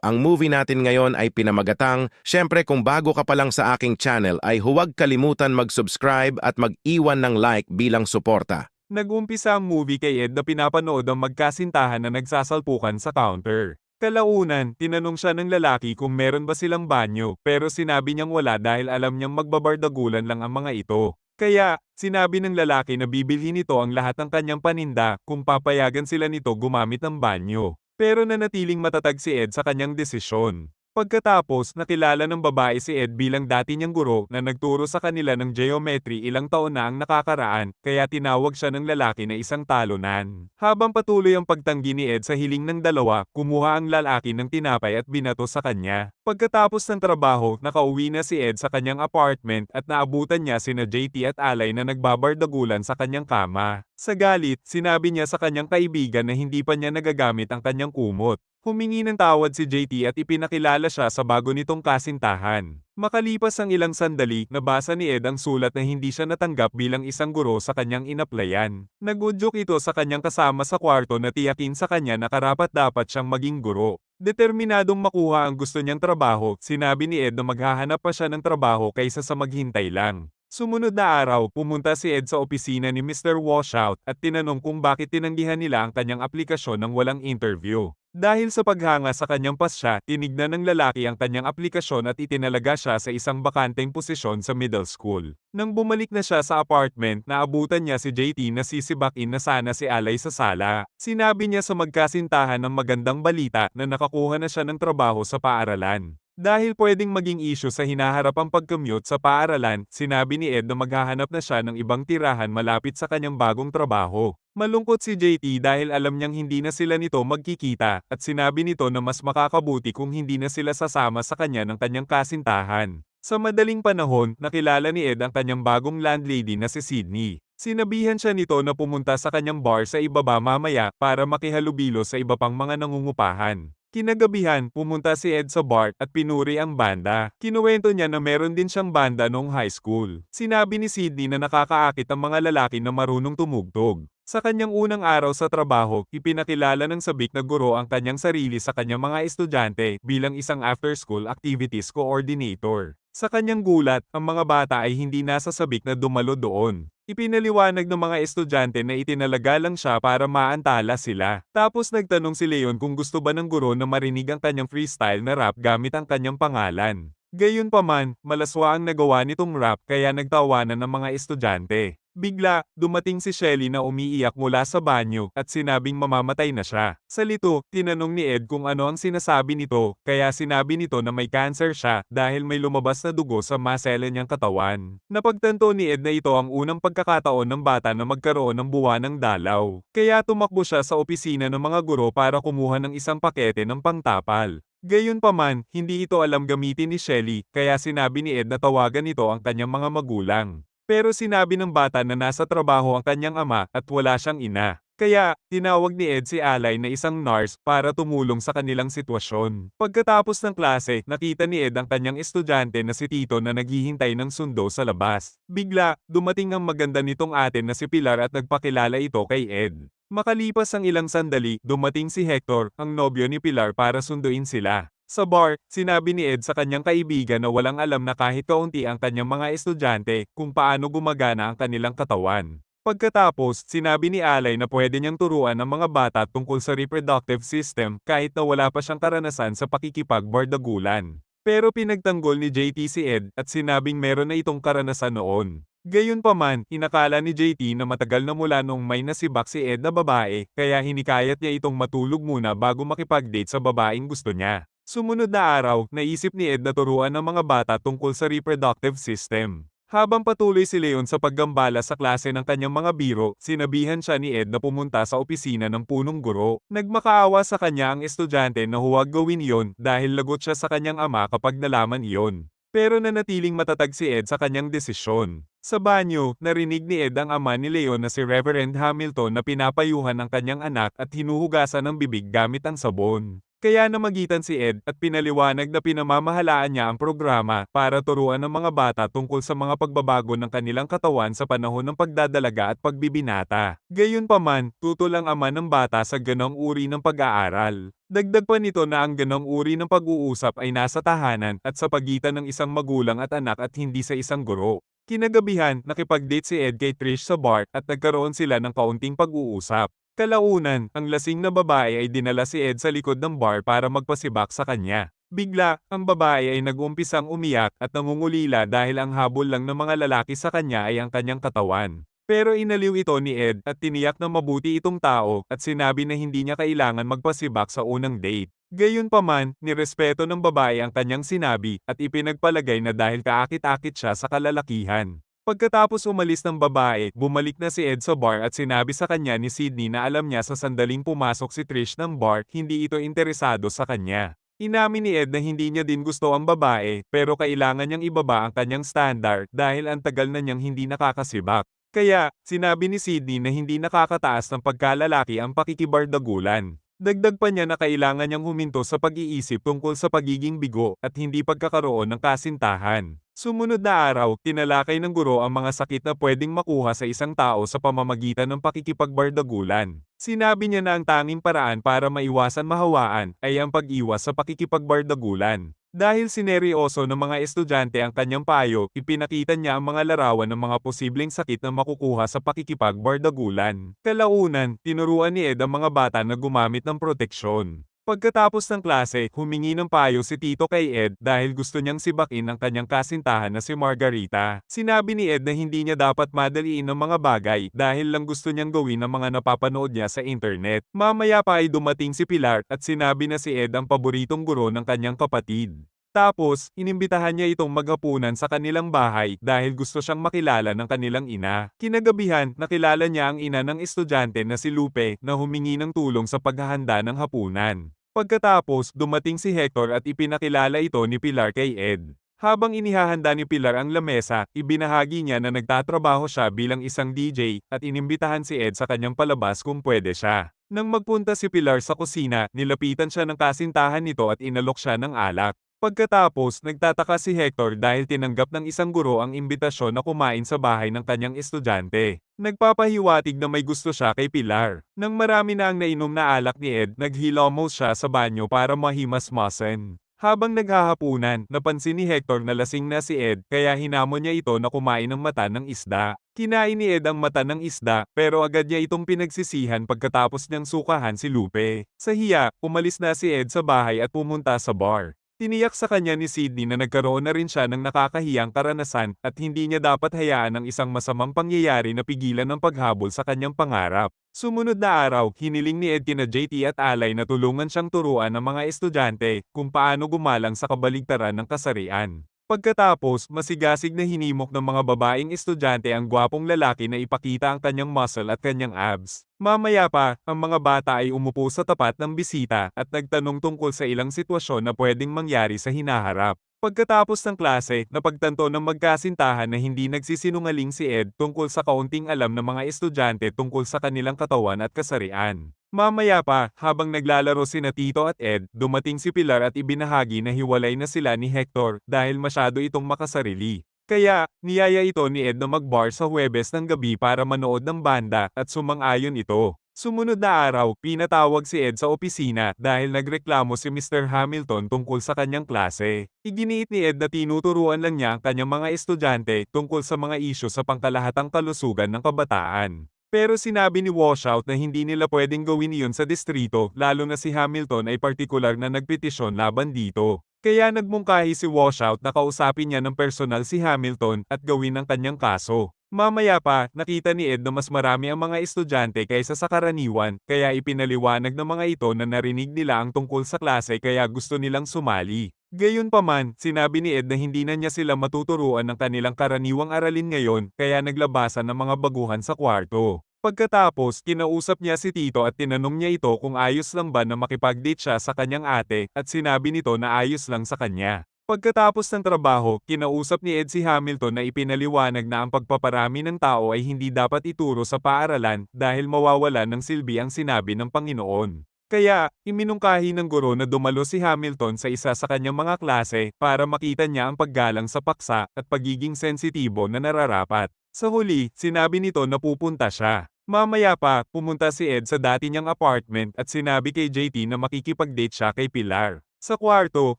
Ang movie natin ngayon ay pinamagatang, syempre kung bago ka pa lang sa aking channel ay huwag kalimutan mag-subscribe at mag-iwan ng like bilang suporta. Nag-umpisa ang movie kay Ed na pinapanood ang magkasintahan na nagsasalpukan sa counter. Kalaunan, tinanong siya ng lalaki kung meron ba silang banyo pero sinabi niyang wala dahil alam niyang magbabardagulan lang ang mga ito. Kaya, sinabi ng lalaki na bibilhin nito ang lahat ng kanyang paninda kung papayagan sila nito gumamit ng banyo. Pero nanatiling matatag si Ed sa kanyang desisyon. Pagkatapos, nakilala ng babae si Ed bilang dati niyang guro na nagturo sa kanila ng geometry ilang taon na ang nakakaraan, kaya tinawag siya ng lalaki na isang talunan. Habang patuloy ang pagtanggi ni Ed sa hiling ng dalawa, kumuha ang lalaki ng tinapay at binato sa kanya. Pagkatapos ng trabaho, nakauwi na si Ed sa kanyang apartment at naabutan niya sina JT at Alay na nagbabardagulan sa kanyang kama. Sa galit, sinabi niya sa kanyang kaibigan na hindi pa niya nagagamit ang kanyang kumot. Humingi ng tawad si JT at ipinakilala siya sa bago nitong kasintahan. Makalipas ang ilang sandali, nabasa ni Ed ang sulat na hindi siya natanggap bilang isang guro sa kanyang inaplayan. Nagudyok ito sa kanyang kasama sa kwarto na tiyakin sa kanya na karapat-dapat siyang maging guro. Determinadong makuha ang gusto niyang trabaho, sinabi ni Ed na maghahanap pa siya ng trabaho kaysa sa maghintay lang. Sumunod na araw, pumunta si Ed sa opisina ni Mr. Washout at tinanong kung bakit tinanggihan nila ang kanyang aplikasyon ng walang interview. Dahil sa paghanga sa kanyang pasya, tinignan ng lalaki ang kanyang aplikasyon at itinalaga siya sa isang bakanteng posisyon sa middle school. Nang bumalik na siya sa apartment, naabutan niya si JT na sisibakin na sana si Alay sa sala. Sinabi niya sa magkasintahan ng magandang balita na nakakuha na siya ng trabaho sa paaralan. Dahil pwedeng maging issue sa hinaharap ang pag-commute sa paaralan, sinabi ni Ed na maghahanap na siya ng ibang tirahan malapit sa kanyang bagong trabaho. Malungkot si JT dahil alam niyang hindi na sila nito magkikita at sinabi nito na mas makakabuti kung hindi na sila sasama sa kanya ng kanyang kasintahan. Sa madaling panahon, nakilala ni Ed ang kanyang bagong landlady na si Sydney. Sinabihan siya nito na pumunta sa kanyang bar sa ibaba mamaya para makihalubilo sa iba pang mga nangungupahan. Kinagabihan, pumunta si Ed sa bar at pinuri ang banda. Kinuwento niya na meron din siyang banda noong high school. Sinabi ni Sydney na nakakaakit ang mga lalaki na marunong tumugtog. Sa kanyang unang araw sa trabaho, ipinakilala ng sabik na guro ang kanyang sarili sa kanyang mga estudyante bilang isang after-school activities coordinator. Sa kanyang gulat, ang mga bata ay hindi nasa sabik na dumalo doon. Ipinaliwanag ng mga estudyante na itinalaga lang siya para maantala sila. Tapos nagtanong si Leon kung gusto ba ng guro na marinig ang kanyang freestyle na rap gamit ang kanyang pangalan. Gayunpaman, malaswa ang nagawa nitong rap kaya nagtawanan ng mga estudyante. Bigla, dumating si Shelly na umiiyak mula sa banyo at sinabing mamamatay na siya. Sa lito, tinanong ni Ed kung ano ang sinasabi nito, kaya sinabi nito na may cancer siya dahil may lumabas na dugo sa masela niyang katawan. Napagtanto ni Ed na ito ang unang pagkakataon ng bata na magkaroon ng buwanang dalaw. Kaya tumakbo siya sa opisina ng mga guro para kumuha ng isang pakete ng pangtapal. Gayunpaman, hindi ito alam gamitin ni Shelly, kaya sinabi ni Ed na tawagan ito ang kanyang mga magulang. Pero sinabi ng bata na nasa trabaho ang kanyang ama at wala siyang ina. Kaya, tinawag ni Ed si Alay na isang nurse para tumulong sa kanilang sitwasyon. Pagkatapos ng klase, nakita ni Ed ang kanyang estudyante na si Tito na naghihintay ng sundo sa labas. Bigla, dumating ang maganda nitong ate na si Pilar at nagpakilala ito kay Ed. Makalipas ang ilang sandali, dumating si Hector, ang nobyo ni Pilar para sunduin sila. Sa bar, sinabi ni Ed sa kanyang kaibigan na walang alam na kahit kaunti ang kanyang mga estudyante kung paano gumagana ang kanilang katawan. Pagkatapos, sinabi ni Alay na pwede niyang turuan ang mga bata tungkol sa reproductive system kahit na wala pa siyang karanasan sa pakikipagbardagulan. Pero pinagtanggol ni JT si Ed at sinabing meron na itong karanasan noon. Gayunpaman, inakala ni JT na matagal na mula nung may nasibak si Ed na babae, kaya hinikayat niya itong matulog muna bago makipag-date sa babaeng gusto niya. Sumunod na araw, naisip ni Ed na turuan ng mga bata tungkol sa reproductive system. Habang patuloy si Leon sa paggambala sa klase ng kanyang mga biro, sinabihan siya ni Ed na pumunta sa opisina ng punong guro. Nagmakaawa sa kanya ang estudyante na huwag gawin iyon dahil lagot siya sa kanyang ama kapag nalaman iyon. Pero nanatiling matatag si Ed sa kanyang desisyon. Sa banyo, narinig ni Ed ang ama ni Leon na si Reverend Hamilton na pinapayuhan ang kanyang anak at hinuhugasan ng bibig gamit ang sabon. Kaya namagitan si Ed at pinaliwanag na pinamamahalaan niya ang programa para turuan ng mga bata tungkol sa mga pagbabago ng kanilang katawan sa panahon ng pagdadalaga at pagbibinata. Gayunpaman, tutol ang ama ng bata sa ganong uri ng pag-aaral. Dagdag pa nito na ang ganong uri ng pag-uusap ay nasa tahanan at sa pagitan ng isang magulang at anak at hindi sa isang guro. Kinagabihan, nakipag-date si Ed kay Trish sa bar at nagkaroon sila ng kaunting pag-uusap. Kalaunan, ang lasing na babae ay dinala si Ed sa likod ng bar para magpasibak sa kanya. Bigla, ang babae ay nag-umpisang umiyak at nangungulila dahil ang habol lang ng mga lalaki sa kanya ay ang kanyang katawan. Pero inaliw ito ni Ed at tiniyak na mabuti itong tao at sinabi na hindi niya kailangan magpasibak sa unang date. Gayunpaman, nirespeto ng babae ang kanyang sinabi at ipinagpalagay na dahil kaakit-akit siya sa kalalakihan. Pagkatapos umalis ng babae, bumalik na si Ed sa bar at sinabi sa kanya ni Sydney na alam niya sa sandaling pumasok si Trish ng bar, hindi ito interesado sa kanya. Inamin ni Ed na hindi niya din gusto ang babae, pero kailangan niyang ibaba ang kanyang standard dahil ang tagal na niyang hindi nakakasibak. Kaya, sinabi ni Sydney na hindi nakakataas ng pagkalalaki ang pakikibardagulan. Dagdag pa niya na kailangan niyang huminto sa pag-iisip tungkol sa pagiging bigo at hindi pagkakaroon ng kasintahan. Sumunod na araw, tinalakay ng guro ang mga sakit na pwedeng makuha sa isang tao sa pamamagitan ng pakikipagbardagulan. Sinabi niya na ang tanging paraan para maiwasan mahawaan ay ang pag-iwas sa pakikipagbardagulan. Dahil sineryoso ng mga estudyante ang kanyang payo, ipinakita niya ang mga larawan ng mga posibleng sakit na makukuha sa pakikipagbardagulan. Kalaunan, tinuruan ni Ed ang mga bata na gumamit ng proteksyon. Pagkatapos ng klase, humingi ng payo si Tito kay Ed dahil gusto niyang sibakin ang kanyang kasintahan na si Margarita. Sinabi ni Ed na hindi niya dapat madaliin ng mga bagay dahil lang gusto niyang gawin ang mga napapanood niya sa internet. Mamaya pa ay dumating si Pilar at sinabi na si Ed ang paboritong guro ng kanyang kapatid. Tapos, inimbitahan niya itong maghapunan sa kanilang bahay dahil gusto siyang makilala ng kanilang ina. Kinagabihan, nakilala niya ang ina ng estudyante na si Lupe na humingi ng tulong sa paghahanda ng hapunan. Pagkatapos, dumating si Hector at ipinakilala ito ni Pilar kay Ed. Habang inihahanda ni Pilar ang lamesa, ibinahagi niya na nagtatrabaho siya bilang isang DJ at inimbitahan si Ed sa kanyang palabas kung pwede siya. Nang magpunta si Pilar sa kusina, nilapitan siya ng kasintahan nito at inalok siya ng alak. Pagkatapos, nagtataka si Hector dahil tinanggap ng isang guro ang imbitasyon na kumain sa bahay ng kanyang estudyante. Nagpapahiwatig na may gusto siya kay Pilar. Nang marami na ang nainom na alak ni Ed, naghilamos siya sa banyo para mahimasmasan. Habang naghahapunan, napansin ni Hector na lasing na si Ed kaya hinamon niya ito na kumain ng mata ng isda. Kinain ni Ed ang mata ng isda pero agad niya itong pinagsisihan pagkatapos niyang sukahan si Lupe. Sa hiya, umalis na si Ed sa bahay at pumunta sa bar. Tiniyak sa kanya ni Sydney na nagkaroon na rin siya ng nakakahiyang karanasan at hindi niya dapat hayaan ang isang masamang pangyayari na pigilan ng paghabol sa kanyang pangarap. Sumunod na araw, hiniling ni Ed kina JT at Alay na tulungan siyang turuan ng mga estudyante kung paano gumalang sa kabaligtaran ng kasarian. Pagkatapos, masigasig na hinimok ng mga babaeng estudyante ang gwapong lalaki na ipakita ang kanyang muscle at kanyang abs. Mamaya pa, ang mga bata ay umupo sa tapat ng bisita at nagtanong tungkol sa ilang sitwasyon na pwedeng mangyari sa hinaharap. Pagkatapos ng klase, napagtanto ng magkasintahan na hindi nagsisinungaling si Ed tungkol sa kaunting alam ng mga estudyante tungkol sa kanilang katawan at kasarian. Mamaya pa, habang naglalaro sina Tito at Ed, dumating si Pilar at ibinahagi na hiwalay na sila ni Hector dahil masyado itong makasarili. Kaya, niyaya ito ni Ed na mag-bar sa Huwebes ng gabi para manood ng banda at sumang-ayon ito. Sumunod na araw, pinatawag si Ed sa opisina dahil nagreklamo si Mr. Hamilton tungkol sa kanyang klase. Iginiit ni Ed na tinuturuan lang niya ang kanyang mga estudyante tungkol sa mga isyu sa pangkalahatang kalusugan ng kabataan. Pero sinabi ni Washout na hindi nila pwedeng gawin iyon sa distrito lalo na si Hamilton ay partikular na nagpetisyon laban dito. Kaya nagmungkahi si Washout na kausapin niya ng personal si Hamilton at gawin ang kanyang kaso. Mamaya pa, nakita ni Ed na mas marami ang mga estudyante kaysa sa karaniwan, kaya ipinaliwanag ng mga ito na narinig nila ang tungkol sa klase kaya gusto nilang sumali. Gayunpaman, sinabi ni Ed na hindi na niya sila matuturuan ng kanilang karaniwang aralin ngayon, kaya naglabasan ng mga baguhan sa kwarto. Pagkatapos, kinausap niya si Tito at tinanong niya ito kung ayos lang ba na makipag-date siya sa kanyang ate at sinabi nito na ayos lang sa kanya. Pagkatapos ng trabaho, kinausap ni Ed si Hamilton na ipinaliwanag na ang pagpaparami ng tao ay hindi dapat ituro sa paaralan dahil mawawalan ng silbi ang sinabi ng Panginoon. Kaya, iminungkahi ng guro na dumalo si Hamilton sa isa sa kanyang mga klase para makita niya ang paggalang sa paksa at pagiging sensitibo na nararapat. Sa huli, sinabi nito na pupunta siya. Mamaya pa, pumunta si Ed sa dati niyang apartment at sinabi kay JT na makikipag-date siya kay Pilar. Sa kwarto,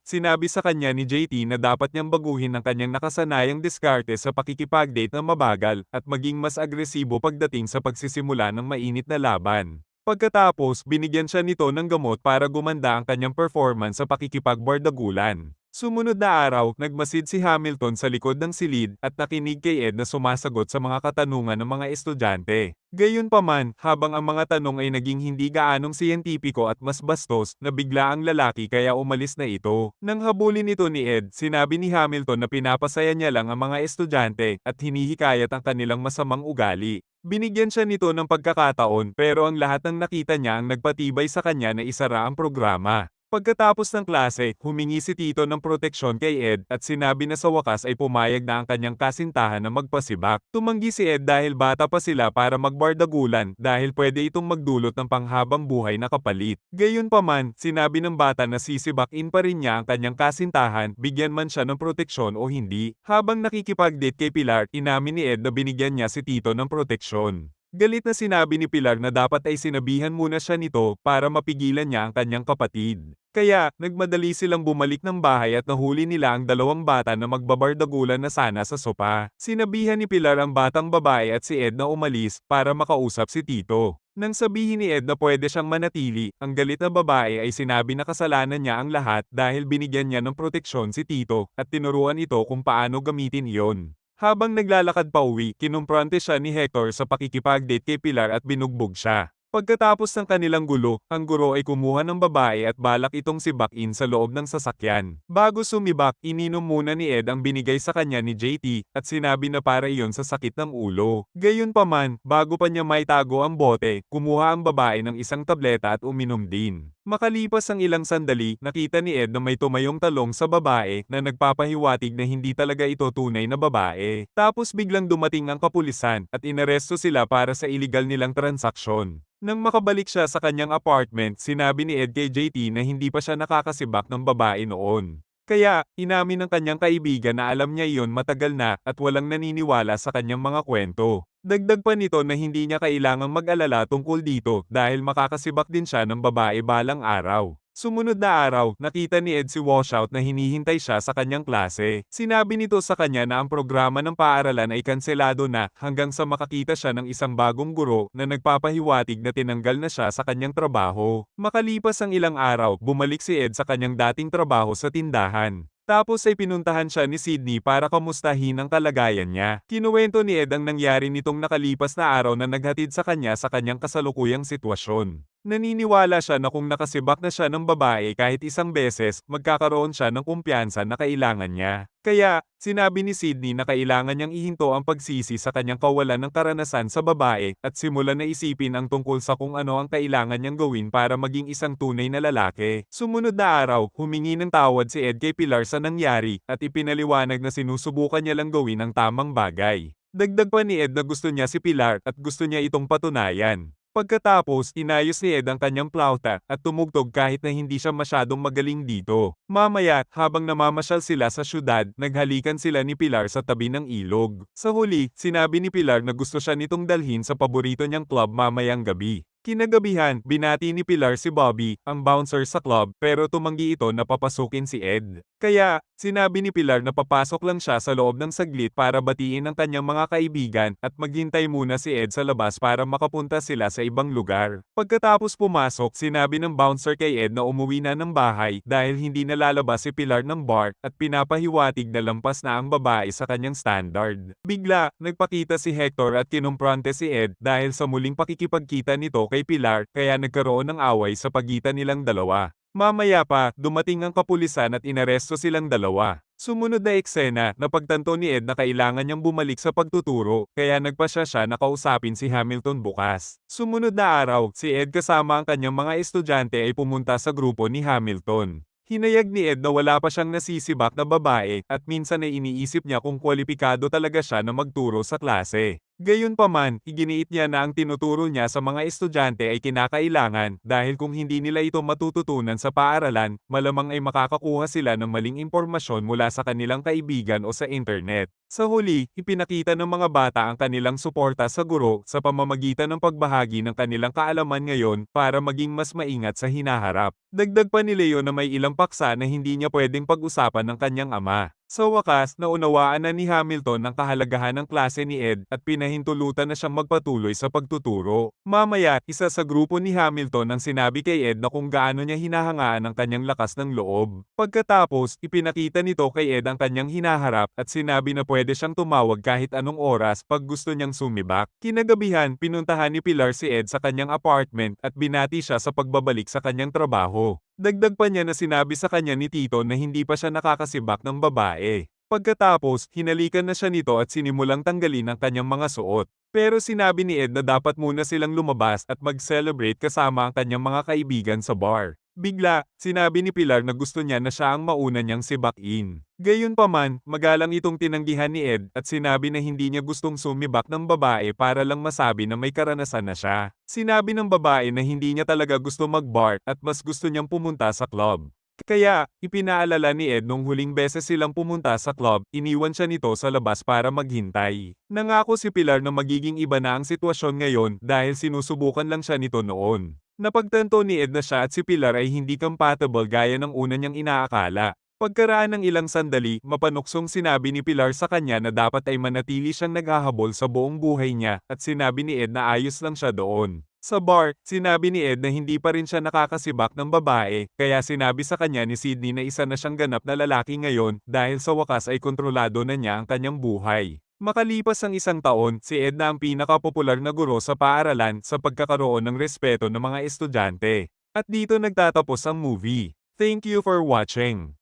sinabi sa kanya ni JT na dapat niyang baguhin ang kanyang nakasanayang diskarte sa pakikipag-date na mabagal at maging mas agresibo pagdating sa pagsisimula ng mainit na laban. Pagkatapos, binigyan siya nito ng gamot para gumanda ang kanyang performance sa pakikipagbardagulan. Sumunod na araw, nagmasid si Hamilton sa likod ng silid at nakinig kay Ed na sumasagot sa mga katanungan ng mga estudyante. Gayunpaman, habang ang mga tanong ay naging hindi gaanong siyentipiko at mas bastos, nabigla ang lalaki kaya umalis na ito. Nang habulin ito ni Ed, sinabi ni Hamilton na pinapasaya niya lang ang mga estudyante at hinihikayat ang kanilang masamang ugali. Binigyan siya nito ng pagkakataon pero ang lahat ng nakita niya ang nagpatibay sa kanya na isara ang programa. Pagkatapos ng klase, humingi si Tito ng proteksyon kay Ed at sinabi na sa wakas ay pumayag na ang kanyang kasintahan na magpasibak. Tumanggi si Ed dahil bata pa sila para magbardagulan dahil pwede itong magdulot ng panghabang buhay na kapalit. Gayunpaman, sinabi ng bata na sisibakin pa rin niya ang kanyang kasintahan bigyan man siya ng proteksyon o hindi. Habang nakikipag-date kay Pilar, inamin ni Ed na binigyan niya si Tito ng proteksyon. Galit na sinabi ni Pilar na dapat ay sinabihan muna siya nito para mapigilan niya ang kanyang kapatid. Kaya, nagmadali silang bumalik ng bahay at nahuli nila ang dalawang bata na magbabardagulan na sana sa sopa. Sinabihan ni Pilar ang batang babae at si Ed na umalis para makausap si Tito. Nang sabihin ni Ed na pwede siyang manatili, ang galit na babae ay sinabi na kasalanan niya ang lahat dahil binigyan niya ng proteksyon si Tito at tinuruan ito kung paano gamitin iyon. Habang naglalakad pa uwi, kinumpronte siya ni Hector sa pakikipag-date kay Pilar at binugbog siya. Pagkatapos ng kanilang gulo, ang guro ay kumuha ng babae at balak itong sibakin sa loob ng sasakyan. Bago sumibak, ininom muna ni Ed ang binigay sa kanya ni JT at sinabi na para iyon sa sakit ng ulo. Gayunpaman, bago pa niya maitago ang bote, kumuha ang babae ng isang tableta at uminom din. Makalipas ang ilang sandali, nakita ni Ed na may tumayong talong sa babae na nagpapahiwatig na hindi talaga ito tunay na babae. Tapos biglang dumating ang kapulisan at inaresto sila para sa iligal nilang transaksyon. Nang makabalik siya sa kanyang apartment, sinabi ni Ed kay JT na hindi pa siya nakakasibak ng babae noon. Kaya, inamin ng kanyang kaibigan na alam niya iyon matagal na at walang naniniwala sa kanyang mga kwento. Dagdag pa nito na hindi niya kailangang mag-alala tungkol dito dahil makakasibak din siya ng babae balang araw. Sumunod na araw, nakita ni Ed si Washout na hinihintay siya sa kanyang klase. Sinabi nito sa kanya na ang programa ng paaralan ay kanselado na hanggang sa makakita siya ng isang bagong guro na nagpapahiwatig na tinanggal na siya sa kanyang trabaho. Makalipas ang ilang araw, bumalik si Ed sa kanyang dating trabaho sa tindahan. Tapos ay pinuntahan siya ni Sydney para kamustahin ang kalagayan niya. Kinuwento ni Ed ang nangyari nitong nakalipas na araw na naghatid sa kanya sa kanyang kasalukuyang sitwasyon. Naniniwala siya na kung nakasibak na siya ng babae kahit isang beses, magkakaroon siya ng kumpiyansa na kailangan niya. Kaya, sinabi ni Sydney na kailangan niyang ihinto ang pagsisi sa kanyang kawalan ng karanasan sa babae at simulan na isipin ang tungkol sa kung ano ang kailangan niyang gawin para maging isang tunay na lalaki. Sumunod na araw, humingi ng tawad si Ed kay Pilar sa nangyari at ipinaliwanag na sinusubukan niya lang gawin ang tamang bagay. Dagdag pa ni Ed na gusto niya si Pilar at gusto niya itong patunayan. Pagkatapos, inayos ni Ed ang kanyang plauta at tumugtog kahit na hindi siya masyadong magaling dito. Mamaya, habang namamasyal sila sa syudad, naghalikan sila ni Pilar sa tabi ng ilog. Sa huli, sinabi ni Pilar na gusto siya nitong dalhin sa paborito niyang club mamayang gabi. Kinagabihan, binati ni Pilar si Bobby, ang bouncer sa club, pero tumanggi ito na papasukin si Ed. Kaya, sinabi ni Pilar na papasok lang siya sa loob ng saglit para batiin ang kanyang mga kaibigan at maghintay muna si Ed sa labas para makapunta sila sa ibang lugar. Pagkatapos pumasok, sinabi ng bouncer kay Ed na umuwi na ng bahay dahil hindi nalalabas si Pilar ng bar at pinapahiwatig na lampas na ang babae sa kanyang standard. Bigla, nagpakita si Hector at kinumprante si Ed dahil sa muling pakikipagkita nito kay Pilar kaya nagkaroon ng away sa pagitan nilang dalawa. Mamaya pa, dumating ang kapulisan at inaresto silang dalawa. Sumunod na eksena, napagtanto ni Ed na kailangan niyang bumalik sa pagtuturo, kaya nagpasya siya na kausapin si Hamilton bukas. Sumunod na araw, si Ed kasama ang kanyang mga estudyante ay pumunta sa grupo ni Hamilton. Hinayag ni Ed na wala pa siyang nasisibak na babae at minsan ay iniisip niya kung kwalipikado talaga siya na magturo sa klase. Gayunpaman, iginiit niya na ang tinuturo niya sa mga estudyante ay kinakailangan dahil kung hindi nila ito matututunan sa paaralan, malamang ay makakakuha sila ng maling impormasyon mula sa kanilang kaibigan o sa internet. Sa huli, ipinakita ng mga bata ang kanilang suporta sa guro sa pamamagitan ng pagbahagi ng kanilang kaalaman ngayon para maging mas maingat sa hinaharap. Dagdag pa ni Leo na may ilang paksa na hindi niya pwedeng pag-usapan ng kanyang ama. Sa wakas, naunawaan na ni Hamilton ang kahalagahan ng klase ni Ed at pinahintulutan na siyang magpatuloy sa pagtuturo. Mamaya, isa sa grupo ni Hamilton ang sinabi kay Ed na kung gaano niya hinahangaan ang kanyang lakas ng loob. Pagkatapos, ipinakita nito kay Ed ang kanyang hinaharap at sinabi na pwede siyang tumawag kahit anong oras pag gusto niyang sumibak. Kinagabihan, pinuntahan ni Pilar si Ed sa kanyang apartment at binati siya sa pagbabalik sa kanyang trabaho. Dagdag pa niya na sinabi sa kanya ni Tito na hindi pa siya nakakasibak ng babae. Pagkatapos, hinalikan na siya nito at sinimulang tanggalin ang kanyang mga suot. Pero sinabi ni Ed na dapat muna silang lumabas at mag-celebrate kasama ang kanyang mga kaibigan sa bar. Bigla, sinabi ni Pilar na gusto niya na siya ang mauna niyang sibakin. Gayunpaman, magalang itong tinanggihan ni Ed at sinabi na hindi niya gustong sumibak ng babae para lang masabi na may karanasan na siya. Sinabi ng babae na hindi niya talaga gusto mag-bar at mas gusto niyang pumunta sa club. Kaya, ipinaalala ni Ed nung huling beses silang pumunta sa club, iniwan siya nito sa labas para maghintay. Nangako si Pilar na magiging iba na ang sitwasyon ngayon dahil sinusubukan lang siya nito noon. Napagtanto ni Ed na siya at si Pilar ay hindi compatible gaya ng una niyang inaakala. Pagkaraan ng ilang sandali, mapanuksong sinabi ni Pilar sa kanya na dapat ay manatili siyang naghahabol sa buong buhay niya at sinabi ni Ed na ayos lang siya doon. Sa bar, sinabi ni Ed na hindi pa rin siya nakakasibak ng babae, kaya sinabi sa kanya ni Sydney na isa na siyang ganap na lalaki ngayon dahil sa wakas ay kontrolado na niya ang kanyang buhay. Makalipas ang isang taon, si Ed na ang pinakapopular na guro sa paaralan sa pagkakaroon ng respeto ng mga estudyante. At dito nagtatapos ang movie. Thank you for watching.